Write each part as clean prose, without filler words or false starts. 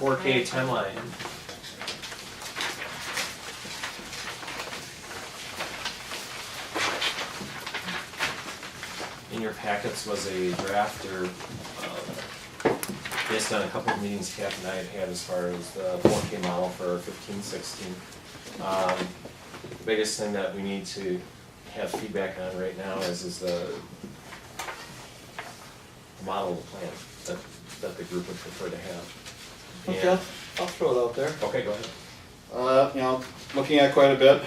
4K timeline. In your packets was a draft or based on a couple of meetings Kathy and I had had as far as the 4K model for 15-16. The biggest thing that we need to have feedback on right now is the model of the plan that the group would prefer to have. Okay, I'll throw it out there. Okay, go ahead. You know, looking at quite a bit,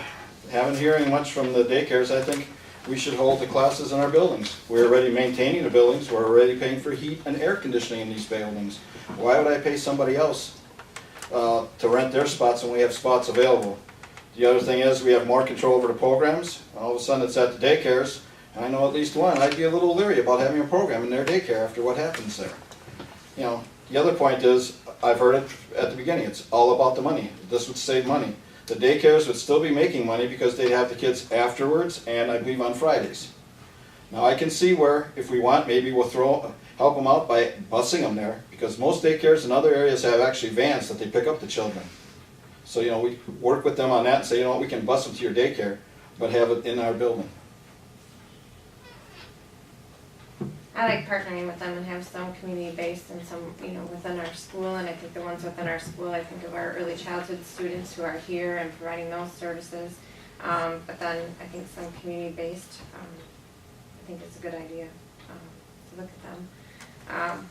haven't hearing much from the daycares. I think we should hold the classes in our buildings. We're already maintaining the buildings. We're already paying for heat and air conditioning in these buildings. Why would I pay somebody else to rent their spots when we have spots available? The other thing is we have more control over the programs. All of a sudden it's at the daycares. And I know at least one. I'd be a little leery about having a program in their daycare after what happens there. You know, the other point is, I've heard it at the beginning, it's all about the money. This would save money. The daycares would still be making money because they'd have the kids afterwards and I believe on Fridays. Now I can see where, if we want, maybe we'll help them out by busing them there, because most daycares in other areas have actually vans that they pick up the children. So, you know, we work with them on that and say, you know what, we can bus them to your daycare, but have it in our building. I like partnering with them and have some community-based and some, you know, within our school. And I think the ones within our school, I think of our early childhood students who are here and providing those services. But then I think some community-based, I think it's a good idea to look at them.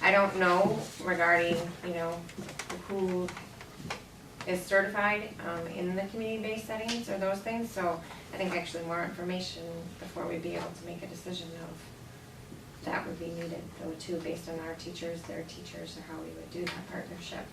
I don't know regarding, you know, who is certified in the community-based settings or those things. So I think actually more information before we'd be able to make a decision of that would be needed though too, based on our teachers, their teachers, or how we would do that partnership.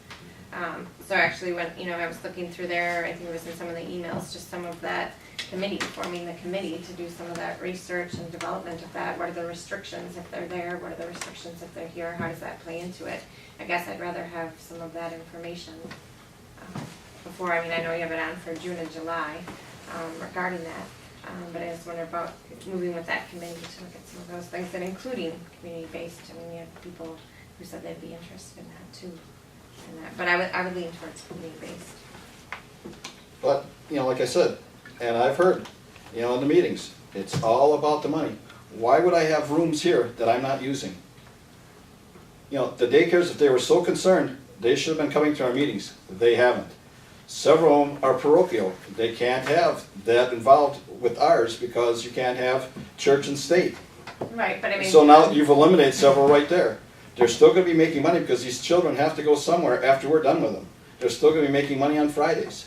So actually when, you know, I was looking through there, I think it was in some of the emails, just some of that committee, forming the committee to do some of that research and development of that. What are the restrictions if they're there? What are the restrictions if they're here? How does that play into it? I guess I'd rather have some of that information before. I mean, I know you have it on for June and July regarding that. But I just wonder about moving with that committee to look at some of those things, and including community-based. I mean, we have people who said they'd be interested in that too. But I would lean towards community-based. But, you know, like I said, and I've heard, you know, in the meetings, it's all about the money. Why would I have rooms here that I'm not using? You know, the daycares, if they were so concerned, they should have been coming to our meetings. They haven't. Several of them are parochial. They can't have that involved with ours because you can't have church and state. Right, but I mean. So now you've eliminated several right there. They're still going to be making money because these children have to go somewhere after we're done with them. They're still going to be making money on Fridays.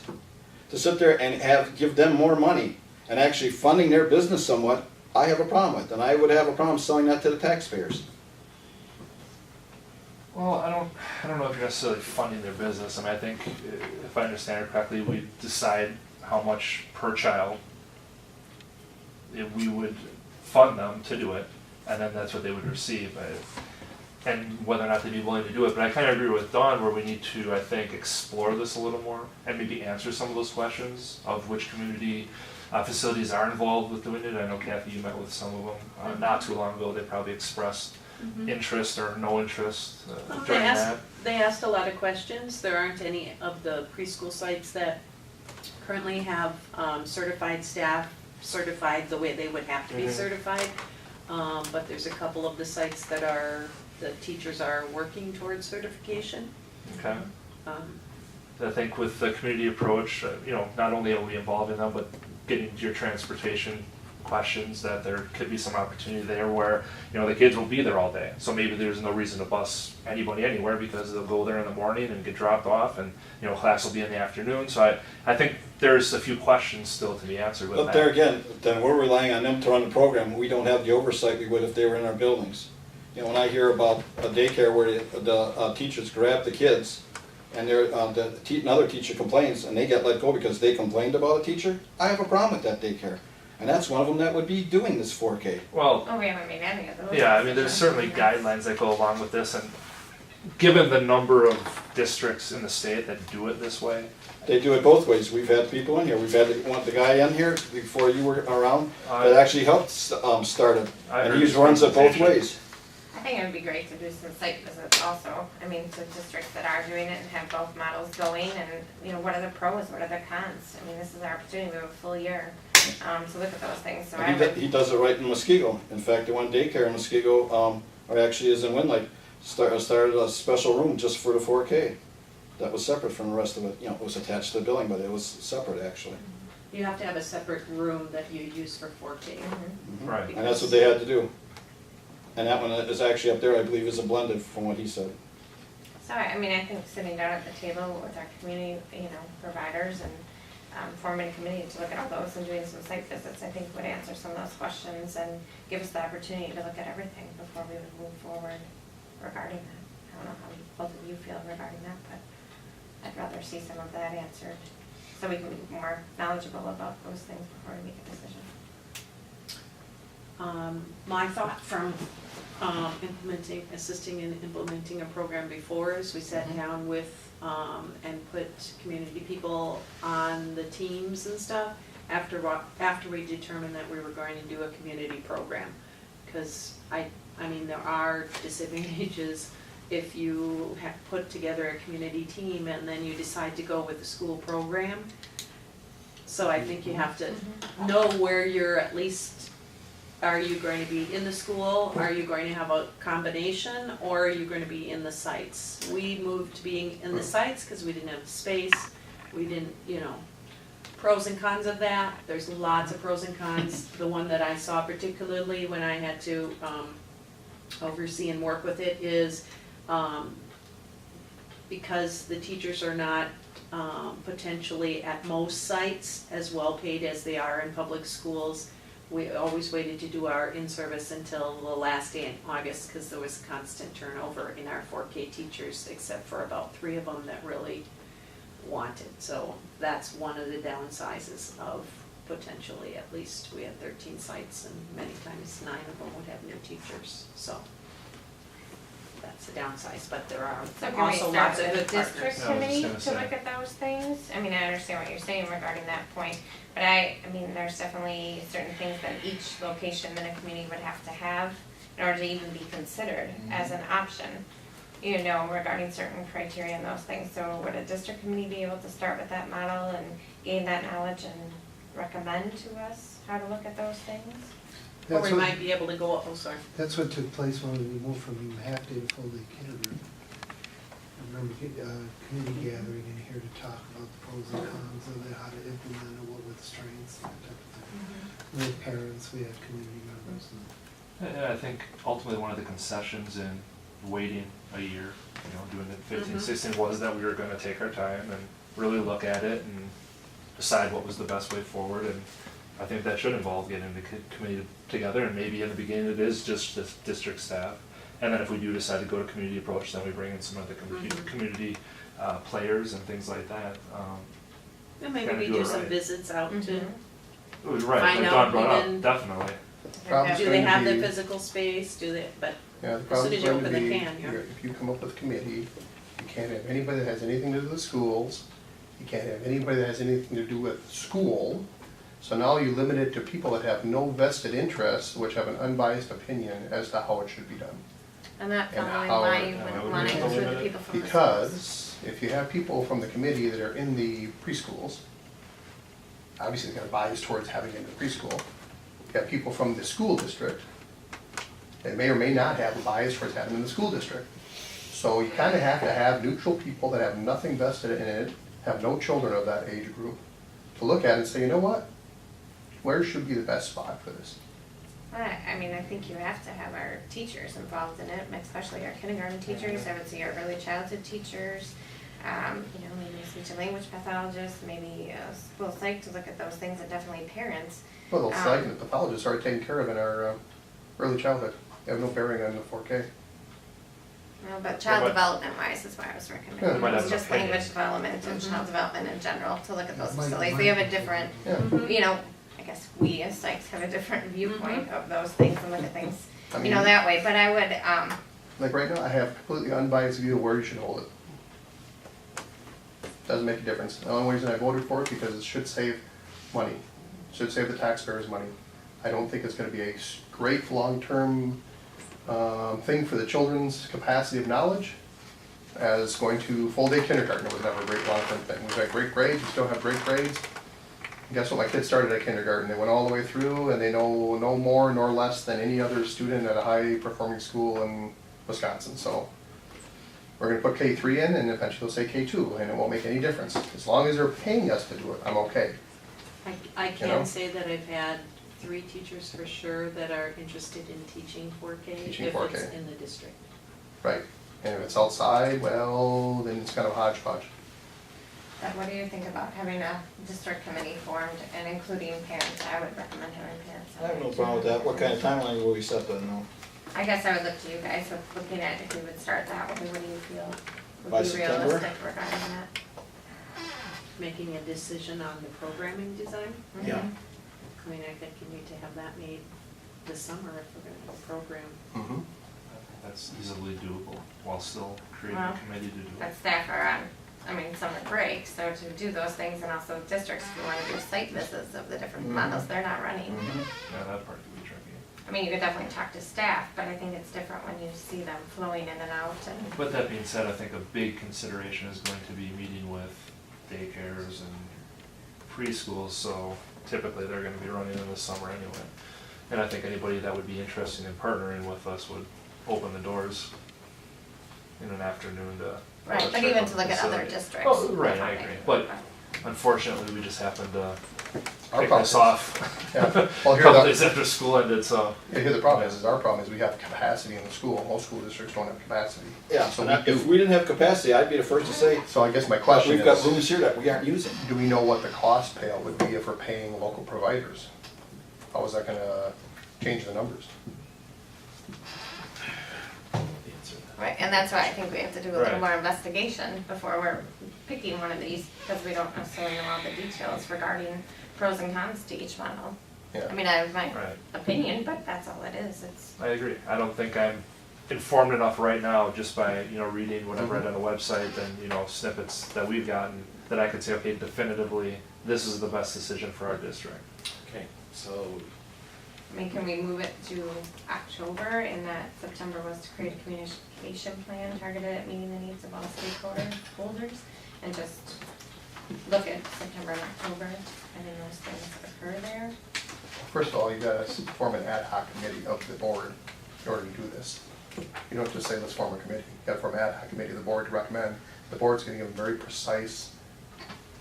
To sit there and give them more money and actually funding their business somewhat, I have a problem with. And I would have a problem selling that to the taxpayers. Well, I don't know if you're necessarily funding their business. I mean, I think if I understand it correctly, we decide how much per child we would fund them to do it, and then that's what they would receive. And whether or not they'd be willing to do it. But I kind of agree with Dawn where we need to, I think, explore this a little more and maybe answer some of those questions of which community facilities are involved with doing it. I know, Kathy, you met with some of them not too long ago. They probably expressed interest or no interest during that. They asked a lot of questions. There aren't any of the preschool sites that currently have certified staff, certified the way they would have to be certified. But there's a couple of the sites that the teachers are working towards certification. Okay. I think with the community approach, you know, not only are we involving them, but getting to your transportation questions, that there could be some opportunity there where, you know, the kids will be there all day. So maybe there's no reason to bus anybody anywhere because they'll go there in the morning and get dropped off, and, you know, class will be in the afternoon. So I think there's a few questions still to be answered with that. But there again, then we're relying on them to run the program. We don't have the oversight we would if they were in our buildings. You know, when I hear about a daycare where the teachers grab the kids and another teacher complains and they get let go because they complained about a teacher, I have a problem with that daycare. And that's one of them that would be doing this 4K. Well, Oh, we haven't made any of those. yeah, I mean, there's certainly guidelines that go along with this, and given the number of districts in the state that do it this way. They do it both ways. We've had people in here. We've had the guy in here before you were around that actually helped start it. And he runs it both ways. I think it would be great to do some site visits also, I mean, to districts that are doing it and have both models going and, you know, what are the pros, what are the cons? I mean, this is our opportunity, we have a full year, to look at those things, so I And would. he does it right in Muskego. In fact, the one daycare in Muskego, or actually is in Winlight, started a special room just for the 4K. That was separate from the rest of it, you know, it was attached to the building, but it was separate actually. You have to have a separate room that you use for 4K. Mhm. Right. And that's what they had to do. And that one is actually up there, I believe, is a blended from what he said. So, I mean, I think sitting down at the table with our community, you know, providers and forming a committee to look at all those and doing some site visits, I think would answer some of those questions and give us the opportunity to look at everything before we would move forward regarding that. I don't know how both of you feel regarding that, but I'd rather see some of that answered so we can be more knowledgeable about those things before we make a decision. My thought from assisting in implementing a program before is we sat down with, and put community people on the teams and stuff after we determined that we were going to do a community program. Because I mean, there are disadvantages if you have put together a community team and then you decide to go with the school program. So I think you have to know where you're at least. Are you going to be in the school? Are you going to have a combination? Or are you going to be in the sites? We moved to being in the sites because we didn't have the space. We didn't, you know, pros and cons of that. There's lots of pros and cons. The one that I saw particularly when I had to oversee and work with it is because the teachers are not potentially at most sites as well paid as they are in public schools. We always waited to do our in-service until the last day in August because there was constant turnover in our 4K teachers, except for about 3 of them that really wanted. So that's one of the downsizes of potentially, at least we had 13 sites and many times 9 of them would have new teachers. So that's a downsize, but there are So can we also start lots of with good the district partners. Yeah, I was committee just to gonna look say. at those things? I mean, I understand what you're saying regarding that point, but I mean, there's definitely certain things that each location in a community would have to have in order to even be considered as an option, you know, regarding certain criteria and those things. So would a district committee be able to start with that model and gain that knowledge and recommend to us how to look at those things? Or That's we what- might be able to go, oh, sorry. That's what took place when we moved from half-day to full-day kindergarten. I remember committee gathering in here to talk about the pros and cons of it, how to implement it, what were the strengths, that type of thing. We had parents, we had community members. Yeah, I think ultimately one of the concessions in waiting a year, you know, doing it 15, 16 was that we were gonna take our time and really look at it and decide what was the best way forward. And I think that should involve getting the committee together, and maybe in the beginning it is just the district staff. And then if we do decide to go to community approach, then we bring in some of the community players and things like that. And maybe Gotta we do do it some right. visits out to, It was right, Find like out Dawn brought even- up, definitely. Problem's do they going to have the be- physical space, do they, but Yeah, the as soon problem's as you going to open the be, can, yeah. if you come up with a committee, you can't have anybody that has anything to do with the schools, you can't have anybody that has anything to do with school, so now you limit it to people that have no vested interests, which have an unbiased opinion as to how it should be done. And that's And probably how- why you Yeah, wouldn't we want to can include the limit it. people from the schools. Because if you have people from the committee that are in the preschools, obviously they're gonna bias towards having it in the preschool. You have people from the school district that may or may not have a bias towards having it in the school district. So you kinda have to have neutral people that have nothing vested in it, have no children of that age group, to look at it and say, you know what? Where should be the best spot for this? I mean, I think you have to have our teachers involved in it, especially our kindergarten teachers, I would say our early childhood teachers, you know, maybe a speech and language pathologist, maybe a school psych to look at those things, and definitely parents. Well, those psych and the pathologists are taken care of in our early childhood. They have no bearing on the 4K. Well, but child might- development wise is why I was Yeah, recommending, they might have it's an just opinion. language development and child development in general, to look at those Might- facilities, they have a might- different, Yeah. you know, I guess we as psychs have a different viewpoint of those things and look at things, I you know, mean- that way, but I would, Like right now, I have completely unbiased view of where you should hold it. Doesn't make a difference. The only reason I voted for it because it should save money, should save the taxpayers money. I don't think it's gonna be a great long-term thing for the children's capacity of knowledge as going to full-day kindergarten. It was never a great long-term thing. We've had great grades, we still have great grades. And guess what, my kids started at kindergarten. They went all the way through and they know no more nor less than any other student at a high-performing school in Wisconsin. So we're gonna put K3 in and eventually they'll say K2 and it won't make any difference. As long as they're paying us to do it, I'm okay. I You know? can say that I've had 3 teachers for sure that are interested in teaching 4K Teaching if 4K. it's in the district. Right. And if it's outside, well, then it's kind of hodgepodge. But what do you think about having a district committee formed and including parents? I would recommend having parents. on I have no it, problem with too. that. What kind of timeline will we set then, though? I guess I would look to you guys with looking at if we would start that way, what do you feel By would be September? realistic regarding that? Making a decision on the programming design. Yeah. Mhm. I mean, I think you need to have that made this summer if we're gonna have a program. Mm-hmm. That's easily doable while still creating Well, a committee to do But it. staff are on, I mean, summer break, so to do those things and also districts, if you wanna do site visits of the different Mhm. models, they're not running. Mhm. Yeah, that part could be tricky. I mean, you could definitely talk to staff, but I think it's different when you see them flowing in and out and. But that being said, I think a big consideration is going to be meeting with daycares and preschools, so typically they're gonna be running in the summer anyway. And I think anybody that would be interested in partnering with us would open the doors in an afternoon to. Right, but check even out to the look at other facility. districts. Oh, right, I agree, but unfortunately, we just happened to Our kick problem this is- off Yeah. a Well, here couple the- days after school ended, so. Yeah, here the problem is our problem is we have capacity in the school. Most school districts don't have capacity. Yeah, So and we if do. we didn't have capacity, I'd be the first to say, So I guess my question we've got is, rooms here that we aren't using. do we know what the cost payout would be if we're paying local providers? How is that gonna change the numbers? Right, and that's why I think we have to do a little Right. more investigation before we're picking one of these, because we don't necessarily know all the details regarding pros and cons to each model. Yeah. I mean, I have my Right. opinion, but that's all it is, it's, I agree. I don't think I'm informed enough right now just by, reading what I've read on the website and, snippets that we've gotten, that I could say, okay, definitively, this is the best decision for our district. Okay, so, I mean, can we move it to October in that September was to create a communication plan targeted at meeting the needs of all stakeholders? And just look at September and October, and then those things occur there? First of all, you gotta form an ad hoc committee of the board in order to do this. You don't just say, let's form a committee. You gotta form an ad hoc committee of the board to recommend. The board's gonna give them very precise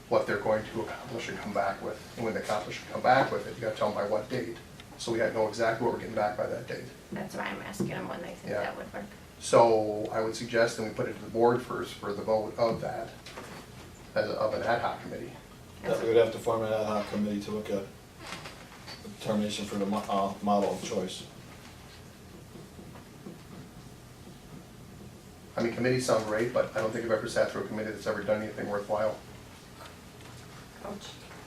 what they're going to accomplish and come back with. And when they accomplish and come back with it, you gotta tell them by what date. So we know exactly what we're getting back by that date. That's why I'm asking them when they think Yeah. that would work. So I would suggest that we put it to the board first for the vote of that, of an ad hoc committee. That we would have to form an ad hoc committee to look at the determination for the model of choice. I mean, committees sound great, but I don't think I've ever sat through a committee that's ever done anything worthwhile. Ouch.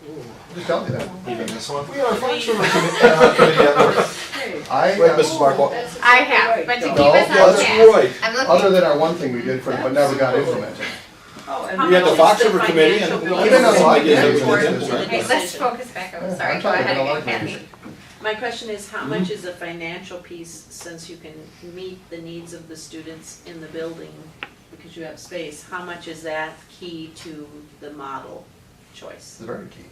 I'm just telling you that. Even this one? We are fine for a committee at work. I, Wait, Mrs. Markle. I have, but to keep No, us on that's task, right. I'm other looking, than our one thing we did for, but never got implemented. We had the Fox River Committee and. I've been on a lot of Yeah, committees. we did this, right? okay, let's focus back Yeah, on, sorry, I'm go trying to ahead get a lot again, of Kathy. committees. My question is, how much is the financial piece, since you can meet the needs of the students in the building because you have space, how much is that key to the model choice? It's very key.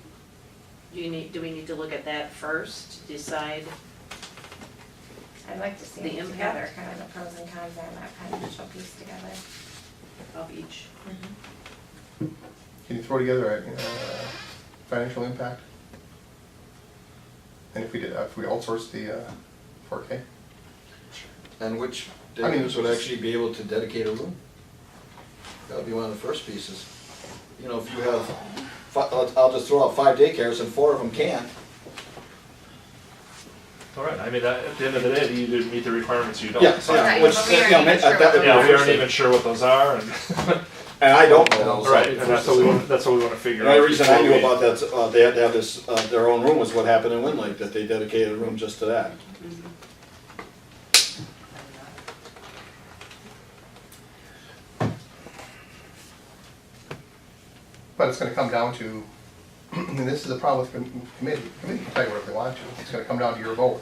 Do we need to look at that first, decide? I'd like to see The them impact? together, kind of the pros and cons and that financial piece together. Of each. Can you throw together a financial impact? And if we outsourced the 4K? And which I mean, daycares would actually be able to dedicate a room? That would be one of the first pieces. You know, if you have, I'll just throw out 5 daycares and 4 of them can't. All right, I mean, at the end of the day, you either meet the requirements or you don't. Yeah, So- yeah, Right, which, but we you aren't know, even sure that would what be Yeah, the we first aren't thing. even sure what those are, and And I don't know those. right, and that's what we want. That's what we want to figure The out. only reason I before knew we- about that, they had to have this, their own room was what happened in Win Lake, that they dedicated a room just to that. But it's gonna come down to, and this is the problem with committee. Committee can tell you whatever they want to. It's gonna come down to your vote.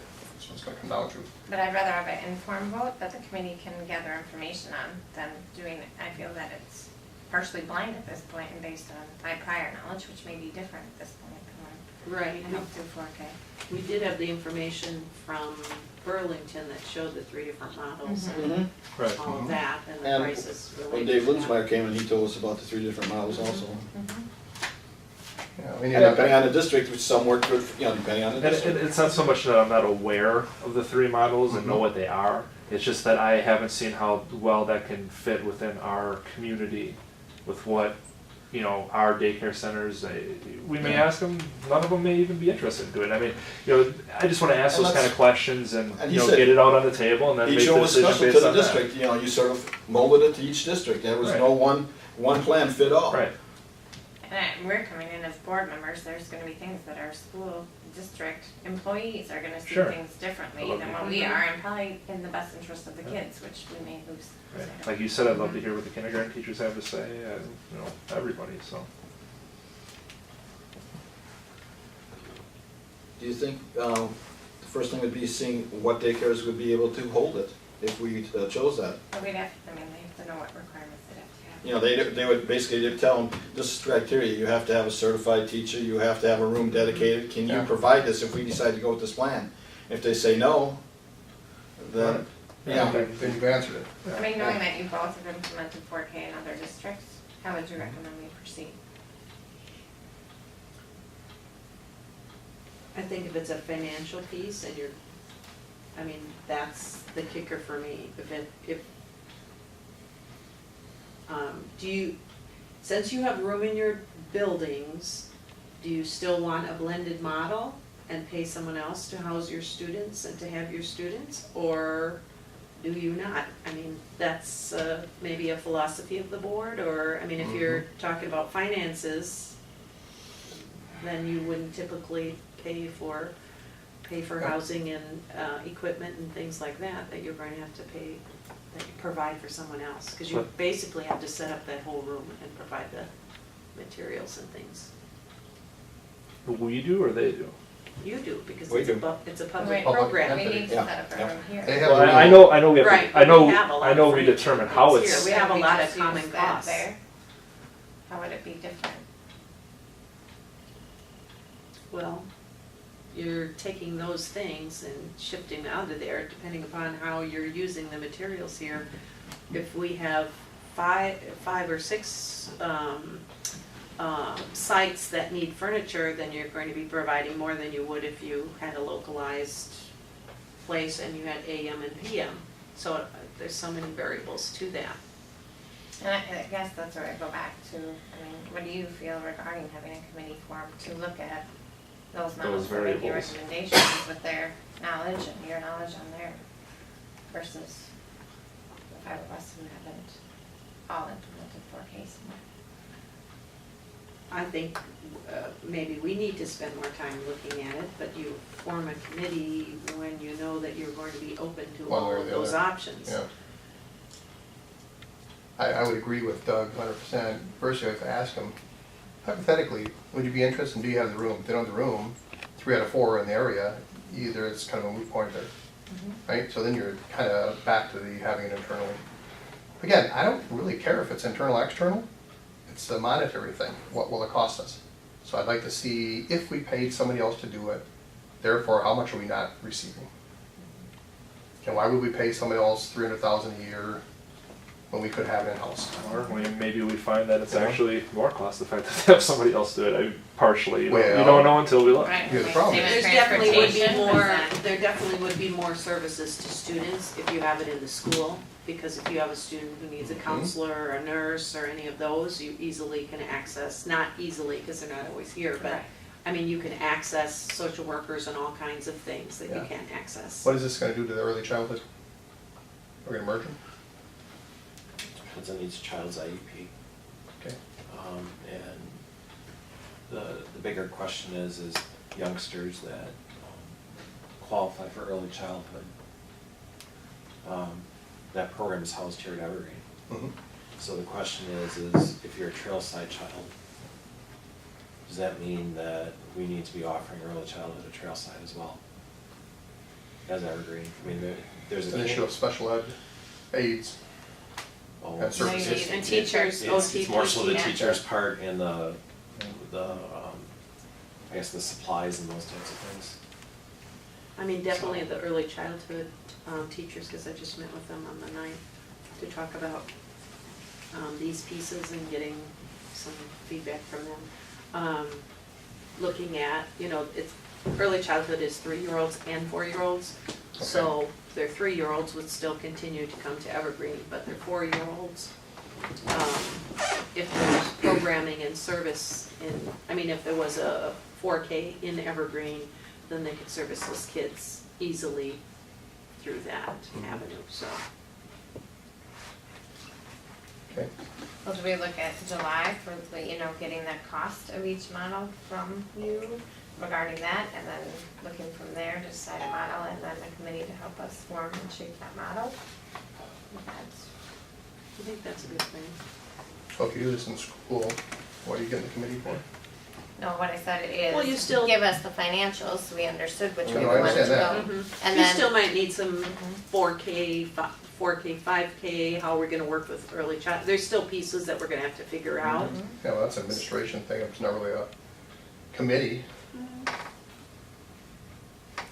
That's what it's gonna come down to. But I'd rather have an informed vote that the committee can gather information on than doing, I feel that it's partially blind at this point and based on my prior knowledge, which may be different at this point than when Right. I helped do 4K. We did have the information from Burlington that showed the 3 different models Mhm. and Mm-hmm. Right. all of that, and the And prices When related Dave to that. Linsmeyer came in, he told us about the 3 different models also. Mhm. Yeah, we need And depending to, on the district, which some work good, depending on the And district. it's not so much that I'm not aware of the 3 models and know what they are, it's just that I haven't seen how well that can fit within our community with what, you know, our daycare centers, we may ask them, none of them may even be interested in doing it. I mean, you know, I just wanna ask And those kind of that's- questions and, and you he know, said get it out on the table and then make Each the one was decision special to based the on that. district, you sort of molded it to each district, there was Right. no one plan fit all. Right, And we're coming in as board members, there's gonna be things that our school district employees are gonna see Sure. things differently I love than to what we are, and probably in the best interest of the Yeah. kids, which we may lose. right. sight of. Like you said, I'd love to hear what the kindergarten teachers have to say, and, you know, everybody, so. Do you think, the first thing would be seeing what daycares would be able to hold it, if we chose that? But we'd have, they have to know what requirements they'd have to have. You know, they would basically, they'd tell them, this is criteria, you have to have a certified teacher, you have to have a room dedicated, can you Yeah. provide this if we decide to go with this plan? If they say no, then, yeah. then you've answered it. I mean, knowing that you both have implemented 4K in other districts, how would you recommend we proceed? I think if it's a financial piece and you're, I mean, that's the kicker for me. Do you, since you have room in your buildings, do you still want a blended model and pay someone else to house your students and to have your students? Or do you not? I mean, that's maybe a philosophy of the board, or, I mean, if you're talking about finances, then you wouldn't typically pay for housing and equipment and things like that, that you're going to have to pay, that you provide for someone else. Because you But- basically have to set up that whole room and provide the materials and things. We do or they do? You do, because We it's a do. it's a Right, public Public program. we entity, need to yeah, set up yeah. a room here. They have Well, a I room. know we have, Right, I but know, we have a lot I know of we furniture determine and how things it's, here. We have a Could lot of just use common that costs. there? How would it be different? Well, you're taking those things and shifting them out of there, depending upon how you're using the materials here. If we have five or six sites that need furniture, then you're going to be providing more than you would if you had a localized place and you had AM and PM. So there's so many variables to that. And I guess that's where I go back to, I mean, what do you feel regarding having a committee formed to look at those models and making variables. recommendations with their knowledge and your knowledge on there versus the 5 of us who haven't all implemented 4K somewhere. I think maybe we need to spend more time looking at it, but you form a committee when you know that you're going to be open to One way all or of the those other. options. Yeah. I would agree with Doug 100%. First, you have to ask them, hypothetically, would you be interested, and do you have the room? If they don't have the room, 3 out of 4 are in the area, either it's kind of a moot point there, right? So then you're kind of back to the having it internally. Again, I don't really care if it's internal, external. It's a monetary thing. What will it cost us? So I'd like to see if we paid somebody else to do it, therefore, how much are we not receiving? And why would we pay somebody else $300,000 a year when we could have it in-house? or maybe we find that it's actually more cost effective to have somebody else do it, partially, you know, we Well- don't know until we look. Right, Yeah, the like problem same is- as There's definitely would be transportation, more, is that- there definitely would be more services to students if you have it in the school. Because if you have a student who needs a counselor or a nurse or any of those, you easily can access, not easily because they're not always here, but Right. I mean, you can access social workers and all kinds of things that you Yeah. can't access. What is this gonna do to the early childhood? We're gonna merge them? Depends on each child's IEP. Okay. And the bigger question is youngsters that qualify for early childhood. That program is housed here at Evergreen. Mhm. So the question is if you're a Trailside child, does that mean that we need to be offering early childhood at Trailside as well? as Evergreen. I mean, there's It's a. an issue of special ed aides. Oh, and services. it's- And teachers, It's more so the OT, teacher's part and I guess the supplies and those types of things. I mean, definitely the early childhood teachers, because I just met with them on the 9th to talk about these pieces and getting some feedback from them. Looking at, it's, early childhood is 3-year-olds and 4-year-olds. So their 3-year-olds would still continue to come to Evergreen, but their 4-year-olds, if there's programming and service if there was a 4K in Evergreen, then they could service those kids easily through that avenue, so. Okay. Well, do we look at July for the, getting the cost of each model from you regarding that, and then looking from there to decide a model, and then a committee to help us form and shape that model? I think that's a good thing. So if you do this in school, what are you getting the committee for? No, what I said is, Well, you still- give us the financials, so we understood which No, way we I wanted to understand go. that. And You then, still might need some 4K, 5K, how we're gonna work with early child, there's still pieces that we're gonna have to figure out. Yeah, well, that's an administration thing, it's not really a committee.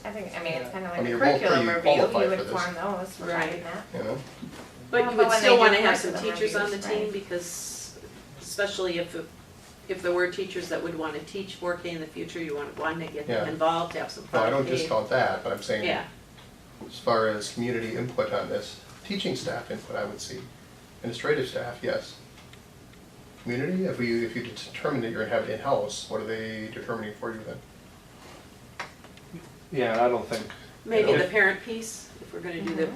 I think, it's kind of I like mean, a you're both curriculum pretty review, qualified you for would this. form those regarding that. You know? But Well, you but would when still they wanna do have some curriculum teachers on the reviews, team, right. because especially if there were teachers that would wanna teach 4K in the future, you want to get them Yeah. involved, have some 5K. No, I don't discount that, but I'm saying, Yeah, as far as community input on this, teaching staff input, I would see. Administrative staff, yes. Community, if you determine that you're gonna have it in-house, what are they determining for you then? Yeah, I don't think, maybe Yeah. the parent piece, if we're gonna do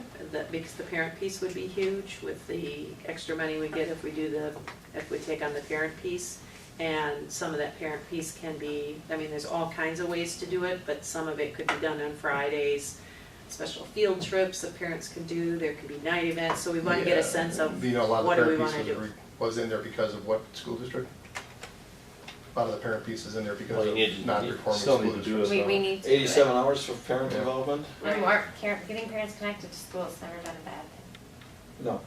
because the parent piece would be huge with the extra money we get if we take on the parent piece. And some of that parent piece can be, there's all kinds of ways to do it, but some of it could be done on Fridays. Special field trips that parents can do, there could be night events, so we wanna get a sense of You know, a lot of what the do we parent wanna pieces do. was in there because of what school district? A lot of the parent pieces in there because Well, you of need to- non-performing still school need to do districts. We need to do it. 87 hours for parent Yeah. involvement? And more, getting parents connected to school has never been a bad thing. No.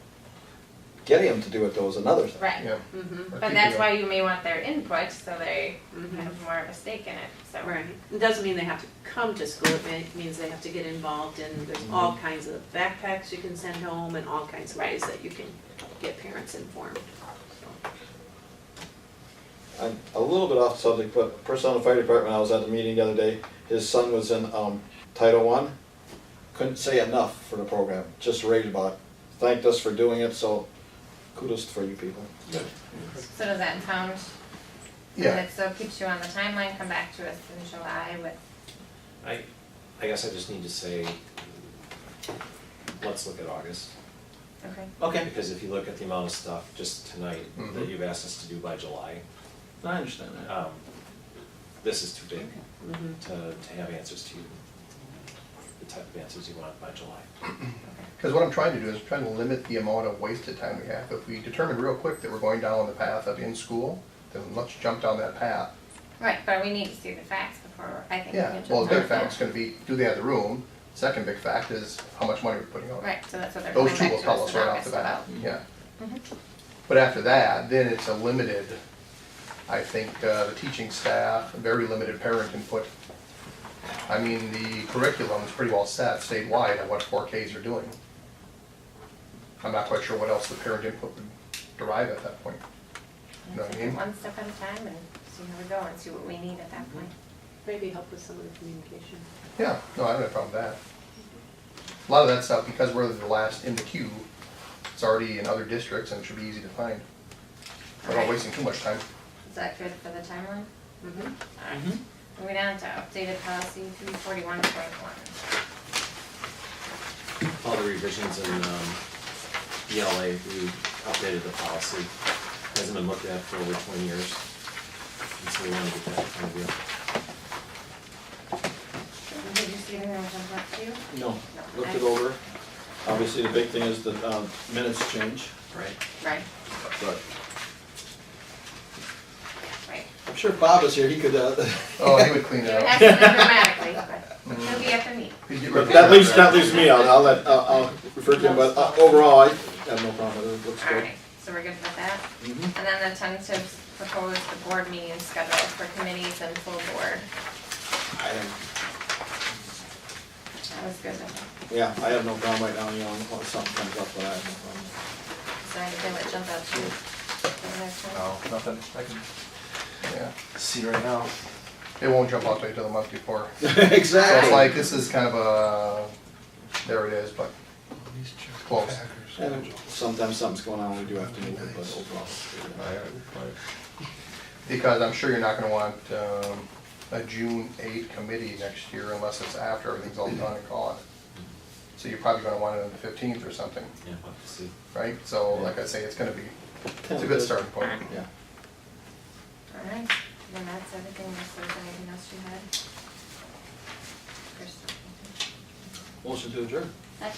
Getting them to do it though is another thing. Right. Yeah. Mhm. Or But keeping that's them- why you may want their input, so they Mhm. have more of a stake in it, so. Right, it doesn't mean they have to come to school, it means they have to get involved in, there's all kinds of backpacks you can send home and all kinds of ways that you can get parents informed. So. I'm a little bit off subject, but a person on the fire department, I was at the meeting the other day, his son was in Title I. Couldn't say enough for the program, just raved about it. Thanked us for doing it, so kudos for you people. So does that sound, Yeah. it still keeps you on the timeline, come back to us in July with, I guess I just need to say, let's look at August. okay? Okay, Because if you look at the amount of stuff just tonight that Mhm. you've asked us to do by July, I understand that. this is too big Mhm. to have answers to, the type of answers you want by July. Because what I'm trying to do is I'm trying to limit the amount of wasted time we have. If we determine real quick that we're going down the path of in school, then let's jump down that path. Right, but we need to see the facts before, I think. we Yeah, can well, the jump big on fact's gonna be, do they have the room? Second big fact is how much money we're putting out. Right, so that's what they're Those coming two back will to tell us us in right off August the bat, about. yeah. Mhm. But after that, then it's a limited, I think, the teaching staff, very limited parent input. I mean, the curriculum is pretty well set statewide on what 4Ks are doing. I'm not quite sure what else the parent input would derive at that point. You know what I Take it mean? one step at a time and see how we go and see what we need at that point. Maybe help with some of the communication. Yeah, no, I don't have a problem with that. A lot of that stuff, because we're the last in the queue, it's already in other districts and it should be easy to find. Without Alright. wasting too much time. Is that good for the timeline? Mm-hmm. Alright. Moving on to updated policy 341.1. All the revisions in ELA, we updated the policy, hasn't been looked at for over 20 years. And so we want to get that in front of you. Did you see anything that jump out to you? No, looked it over. Obviously, the big thing is the minutes change, Right. Right, but right. I'm sure Bob is here, he could, Oh, he would clean You it would up. have to do it dramatically, but he'll be at the meeting. But that leaves me out, I'll refer to him, but overall, I have no problem with it, it looks good. Alright, so we're good with that? Mhm. And then the tentative proposed board meeting schedule for committees and full board. That was good with it. Yeah, I have no problem right now, you know, if something comes up, but I have no problem. Is there anything that jumped out to you? No, nothing I can Yeah, see right now. it won't jump out to you until the month before. So Exactly. it's like, this is kind of a, there it is, but At least check the Close. Packers And schedule. sometimes something's going on, we do have to move it, but overall. it's good. because I'm sure you're not gonna want, a June 8 committee next year unless it's after everything's all done and gone. So you're probably gonna want it on the 15th or something, Yeah, we'll have to see. right? So like I say, it's gonna be, it's a good starting point. Yeah. Alright, then that's everything, unless there's anything else you had? Chris? Motion to adjourn. Aye.